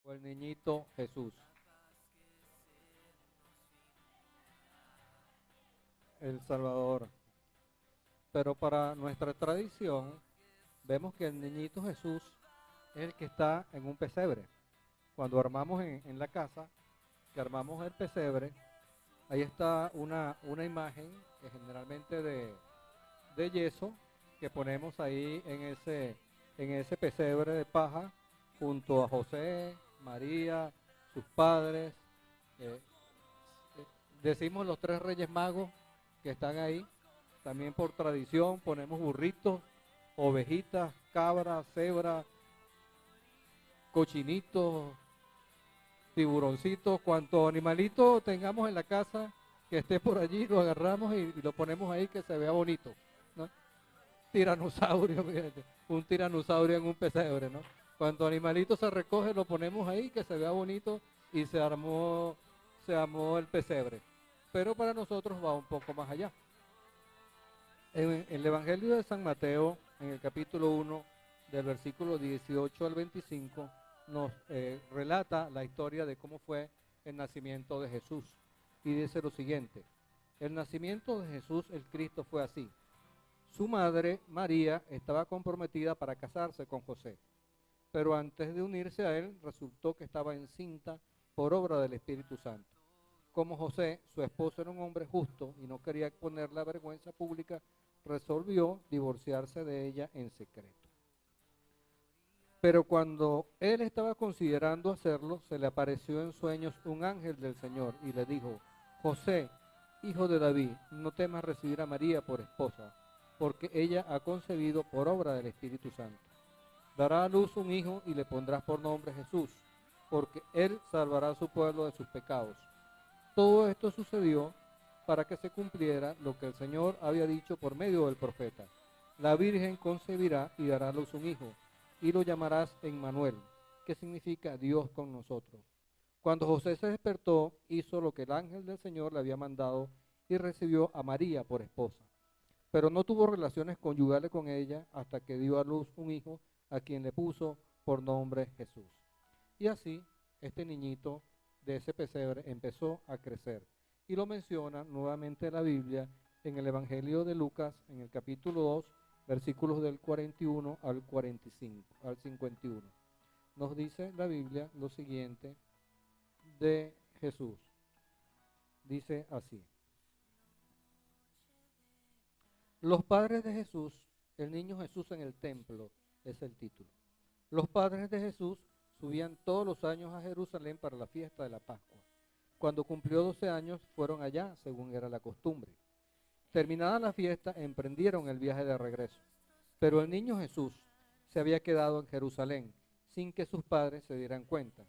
o el niñito Jesús, el Salvador. Pero para nuestra tradición, vemos que el niñito Jesús es el que está en un pesebre. Cuando armamos en la casa, que armamos el pesebre, ahí está una imagen que generalmente de yeso que ponemos ahí en ese pesebre de paja junto a José, María, sus padres. eh, Decimos los tres reyes magos que están ahí. También por tradición ponemos burritos, ovejitas, cabras, cebras, cochinitos, tiburoncitos, cuanto animalito tengamos en la casa que esté por allí, lo agarramos y lo ponemos ahí que se vea bonito, ¿no? Tiranosaurio, fíjate, un tiranosaurio en un pesebre, ¿no? Cuando animalito se recoge, lo ponemos ahí que se vea bonito y se armó el pesebre. Pero para nosotros va un poco más allá. En el Evangelio de San Mateo, en el capítulo 1, del versículo 18 al 25, nos relata la historia de cómo fue el nacimiento de Jesús. Y dice lo siguiente: el nacimiento de Jesús el Cristo fue así. Su madre, María, estaba comprometida para casarse con José, pero antes de unirse a él, resultó que estaba encinta por obra del Espíritu Santo. Como José, su esposo, era un hombre justo y no quería exponer la vergüenza pública, resolvió divorciarse de ella en secreto. Pero cuando él estaba considerando hacerlo, se le apareció en sueños un ángel del Señor y le dijo: José, hijo de David, no temas recibir a María por esposa, porque ella ha concebido por obra del Espíritu Santo. Dará a luz un hijo y le pondrás por nombre Jesús, porque él salvará a su pueblo de sus pecados. Todo esto sucedió para que se cumpliera lo que el Señor había dicho por medio del profeta: la Virgen concebirá y dará a luz un hijo, y lo llamarás Emmanuel, que significa Dios con nosotros. Cuando José se despertó, hizo lo que el ángel del Señor le había mandado y recibió a María por esposa. Pero no tuvo relaciones conyugales con ella hasta que dio a luz un hijo, a quien le puso por nombre Jesús. Y así, este niñito de ese pesebre empezó a crecer. Y lo menciona nuevamente la Biblia en el Evangelio de Lucas, en el capítulo 2, versículos del 41 al 45, al 51. Nos dice la Biblia lo siguiente de Jesús. Dice así: los padres de Jesús, el niño Jesús en el templo, es el título. Los padres de Jesús subían todos los años a Jerusalén para la fiesta de la Pascua. Cuando cumplió 12 años, fueron allá, según era la costumbre. Terminada la fiesta, emprendieron el viaje de regreso. Pero el niño Jesús se había quedado en Jerusalén, sin que sus padres se dieran cuenta.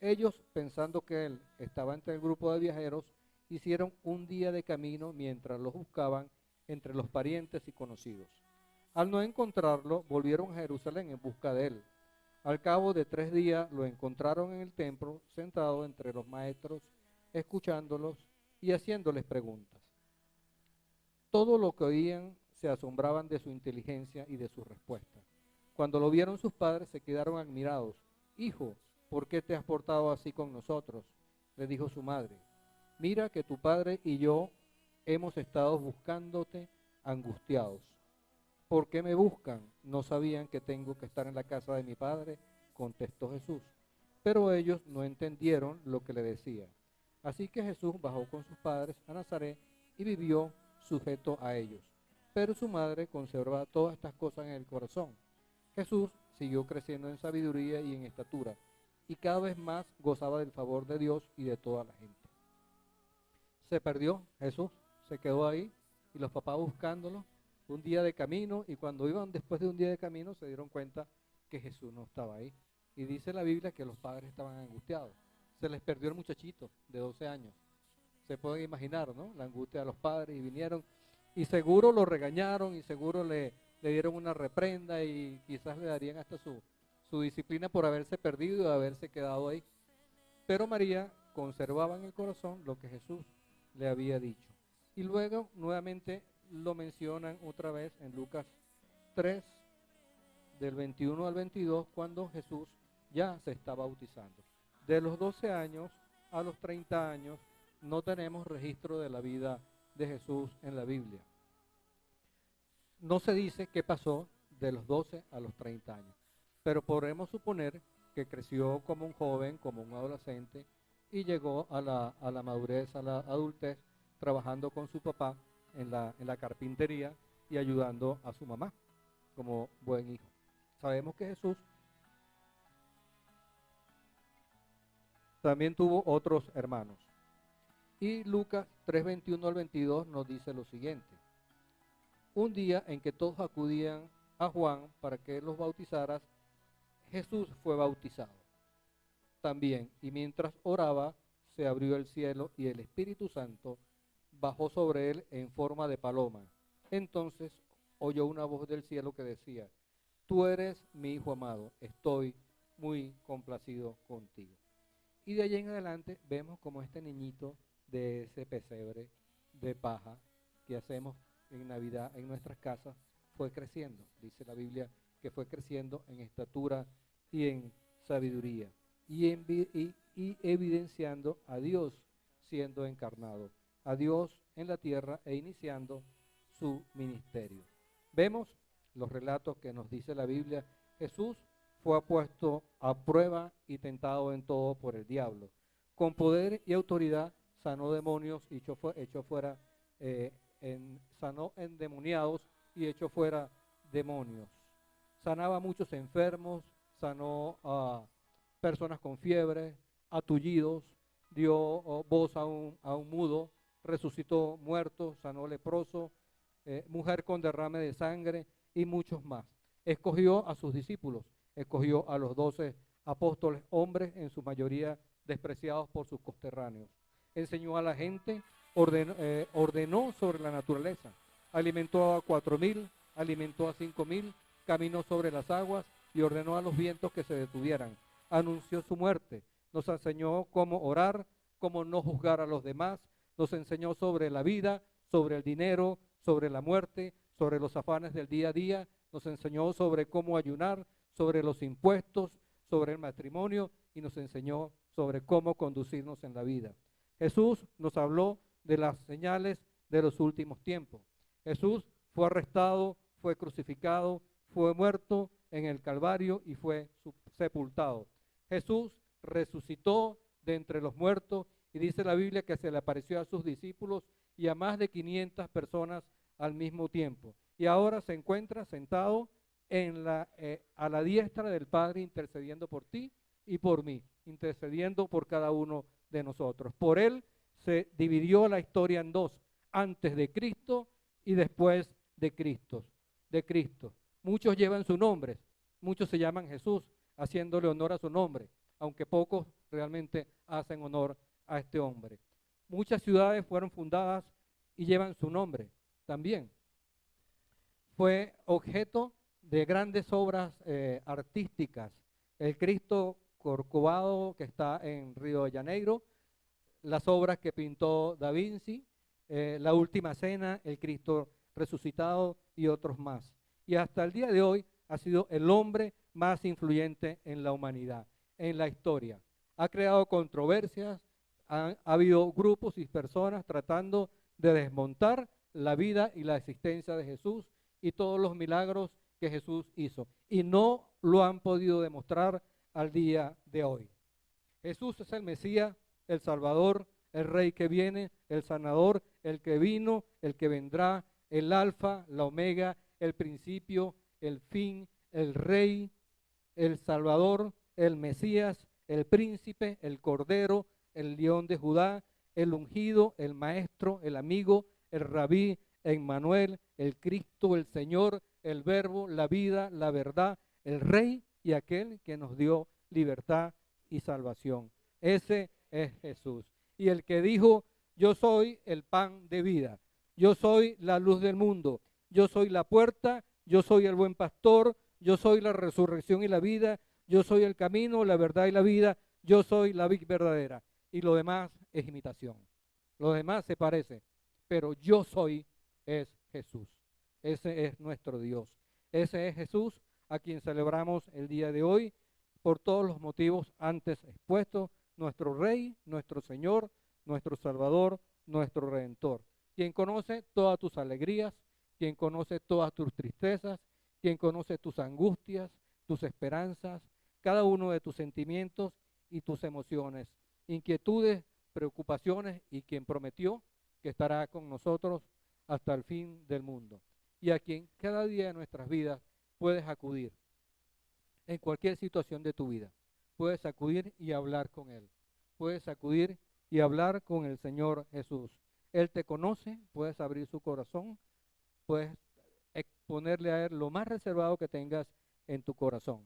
Ellos, pensando que él estaba entre el grupo de viajeros, hicieron un día de camino mientras los buscaban entre los parientes y conocidos. Al no encontrarlo, volvieron a Jerusalén en busca de él. Al cabo de 3 días lo encontraron en el templo, sentado entre los maestros, escuchándolos y haciéndoles preguntas. Todo lo que oían se asombraban de su inteligencia y de sus respuestas. Cuando lo vieron sus padres se quedaron admirados. Hijo, ¿por qué te has portado así con nosotros?, le dijo su madre. Mira que tu padre y yo hemos estado buscándote angustiados. ¿Por qué me buscan? ¿No sabían que tengo que estar en la casa de mi padre?, contestó Jesús. Pero ellos no entendieron lo que le decía. Así que Jesús bajó con sus padres a Nazaret y vivió sujeto a ellos. Pero su madre conservaba todas estas cosas en el corazón. Jesús siguió creciendo en sabiduría y en estatura, y cada vez más gozaba del favor de Dios y de toda la gente. Se perdió Jesús, se quedó ahí, y los papás buscándolo un día de camino, y cuando iban después de un día de camino se dieron cuenta que Jesús no estaba ahí. Y dice la Biblia que los padres estaban angustiados. Se les perdió el muchachito de 12 años. Se pueden imaginar, ¿no?, la angustia de los padres, y vinieron y seguro lo regañaron y seguro le dieron una reprenda y quizás le darían hasta su disciplina por haberse perdido y haberse quedado ahí. Pero María conservaba en el corazón lo que Jesús le había dicho. Y luego nuevamente lo mencionan otra vez en Lucas 3, del 21 al 22, cuando Jesús ya se está bautizando. De los 12 años a los 30 años no tenemos registro de la vida de Jesús en la Biblia. No se dice qué pasó de los 12 a los 30 años, pero podemos suponer que creció como un joven, como un adolescente, y llegó a la madurez, a la adultez, trabajando con su papá en la carpintería y ayudando a su mamá como buen hijo. Sabemos que Jesús también tuvo otros hermanos. Y Lucas 3:21 al 22 nos dice lo siguiente. Un día en que todos acudían a Juan para que los bautizara, Jesús fue bautizado también, y mientras oraba, se abrió el cielo y el Espíritu Santo bajó sobre él en forma de paloma. Entonces oyó una voz del cielo que decía: tú eres mi Hijo amado, estoy muy complacido contigo. Y de allí en adelante vemos como este niñito de ese pesebre de paja que hacemos en Navidad en nuestras casas fue creciendo. Dice la Biblia que fue creciendo en estatura y en sabiduría y evidenciando a Dios siendo encarnado, a Dios en la tierra e iniciando su ministerio. Vemos los relatos que nos dice la Biblia. Jesús fue puesto a prueba y tentado en todo por el diablo. Con poder y autoridad sanó demonios y sanó endemoniados y echó fuera demonios. Sanaba a muchos enfermos, sanó a personas con fiebre, a tullidos, dio voz a un mudo, resucitó muertos, sanó leproso, mujer con derrame de sangre y muchos más. Escogió a sus discípulos, escogió a los 12 apóstoles, hombres en su mayoría despreciados por sus conterráneos. Enseñó a la gente, ordenó sobre la naturaleza, alimentó a 4,000, alimentó a 5,000, caminó sobre las aguas y ordenó a los vientos que se detuvieran. Anunció su muerte, nos enseñó cómo orar, cómo no juzgar a los demás, nos enseñó sobre la vida, sobre el dinero, sobre la muerte, sobre los afanes del día a día, nos enseñó sobre cómo ayunar, sobre los impuestos, sobre el matrimonio y nos enseñó sobre cómo conducirnos en la vida. Jesús nos habló de las señales de los últimos tiempos. Jesús fue arrestado, fue crucificado, fue muerto en el Calvario y fue sepultado. Jesús resucitó de entre los muertos y dice la Biblia que se le apareció a sus discípulos y a más de 500 personas al mismo tiempo. Y ahora se encuentra sentado a la diestra del Padre intercediendo por ti y por mí, intercediendo por cada uno de nosotros. Por él se dividió la historia en dos, antes de Cristo y después de Cristo. Muchos llevan su nombre, muchos se llaman Jesús, haciéndole honor a su nombre, aunque pocos realmente hacen honor a este hombre. Muchas ciudades fueron fundadas y llevan su nombre también. Fue objeto de grandes obras artísticas. El Cristo Corcovado, que está en Río de Janeiro, las obras que pintó Da Vinci, La Última Cena, el Cristo resucitado y otros más. Y hasta el día de hoy ha sido el hombre más influyente en la humanidad, en la historia. Ha creado controversias, ha habido grupos y personas tratando de desmontar la vida y la existencia de Jesús y todos los milagros que Jesús hizo. Y no lo han podido demostrar al día de hoy. Jesús es el Mesías, el Salvador, el Rey que viene, el Sanador, el que vino, el que vendrá, el Alfa, la Omega, el principio, el fin, el Rey, el Salvador, el Mesías, el Príncipe, el Cordero, el León de Judá, el ungido, el Maestro, el amigo, el Rabí, Emmanuel, el Cristo, el Señor, el Verbo, la vida, la verdad, el Rey y aquel que nos dio libertad y salvación. Ese es Jesús. Y el que dijo: yo soy el pan de vida, yo soy la luz del mundo, yo soy la puerta, yo soy el buen pastor, yo soy la resurrección y la vida, yo soy el camino, la verdad y la vida, yo soy la vid verdadera. Y lo demás es imitación. Lo demás se parece, pero yo soy es Jesús. Ese es nuestro Dios. Ese es Jesús a quien celebramos el día de hoy, por todos los motivos antes expuestos, nuestro Rey, nuestro Señor, nuestro Salvador, nuestro Redentor, quien conoce todas tus alegrías, quien conoce todas tus tristezas, quien conoce tus angustias, tus esperanzas, cada uno de tus sentimientos y tus emociones, inquietudes, preocupaciones, y quien prometió que estará con nosotros hasta el fin del mundo, y a quien cada día de nuestras vidas puedes acudir en cualquier situación de tu vida. Puedes acudir y hablar con Él. Puedes acudir y hablar con el Señor Jesús. Él te conoce, puedes abrir su corazón, puedes exponerle a Él lo más reservado que tengas en tu corazón.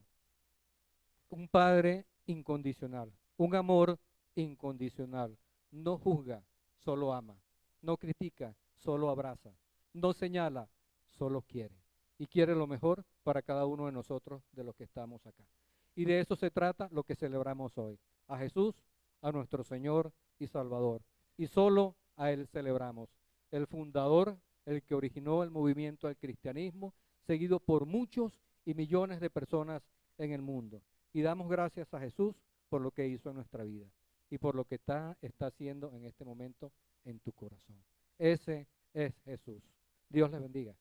Un Padre incondicional, un amor incondicional. No juzga, solo ama. No critica, solo abraza. No señala, solo quiere. Y quiere lo mejor para cada uno de nosotros, de los que estamos acá. Y de eso se trata lo que celebramos hoy. A Jesús, a nuestro Señor y Salvador. Y solo a Él celebramos. El fundador, el que originó el movimiento del cristianismo, seguido por muchos y millones de personas en el mundo. Y damos gracias a Jesús por lo que hizo en nuestra vida y por lo que está haciendo en este momento en tu corazón. Ese es Jesús. Dios les bendiga.